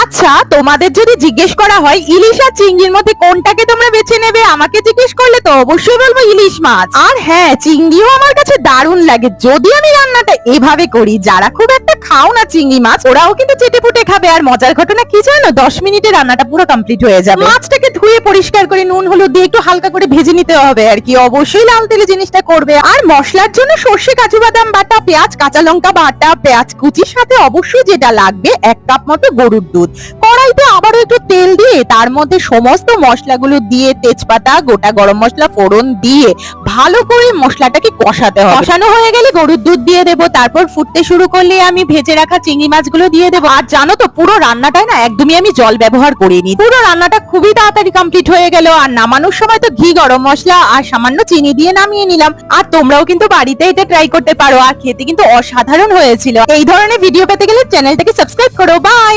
আচ্ছা, তোমাদের যদি জিজ্ঞেস করা হয় ইলিশ আর চিংড়ির মধ্যে কোনটাকে তোমরা বেছে নেবে, আমাকে জিজ্ঞেস করলে তো অবশ্যই বলবো ইলিশ মাছ। আর হ্যাঁ, চিংড়িও আমার কাছে দারুণ লাগে, যদি আমি রান্নাটা এভাবে করি। যারা খুব একটা খাও না চিংড়ি মাছ, ওরাও কিন্তু চেটেপুটে খাবে। আর মজার ঘটনা কি জানো, 10 মিনিটে রান্নাটা পুরো কমপ্লিট হয়ে যাবে। মাছটাকে ধুয়ে পরিষ্কার করে নুন হলুদ দিয়ে একটু হালকা করে ভেজে নিতে হবে আর কি। অবশ্যই লাল তেলে জিনিসটা করবে। আর মশলার জন্য সর্ষে কাজু বাদাম বাটা, পেঁয়াজ কাঁচা লঙ্কা বাটা, পেঁয়াজ কুচির সাথে অবশ্যই যেটা লাগবে 1 কাপ মতো গরুর দুধ। কড়াইতে আবারও একটু তেল দিয়ে তার মধ্যে সমস্ত মশলাগুলো দিয়ে, তেজপাতা গোটা গরম মশলা ফোড়ন দিয়ে ভালো করে মশলাটাকে কষাতে হবে। কষানো হয়ে গেলে গরুর দুধ দিয়ে দেবো। তারপর ফুটতে শুরু করলে আমি ভেজে রাখা চিংড়ি মাছগুলো দিয়ে দেবো। আর জানো তো, পুরো রান্নাটায় না একদমই আমি জল ব্যবহার করিনি। পুরো রান্নাটা খুবই তাড়াতাড়ি কমপ্লিট হয়ে গেল। আর নামানোর সময় তো ঘি, গরম মশলা আর সামান্য চিনি দিয়ে নামিয়ে নিলাম। আর তোমরাও কিন্তু বাড়িতে এটা ট্রাই করতে পারো। আর খেতে কিন্তু অসাধারণ হয়েছিল। এই ধরনের ভিডিও পেতে গেলে চ্যানেলটাকে সাবস্ক্রাইব করো। বাই।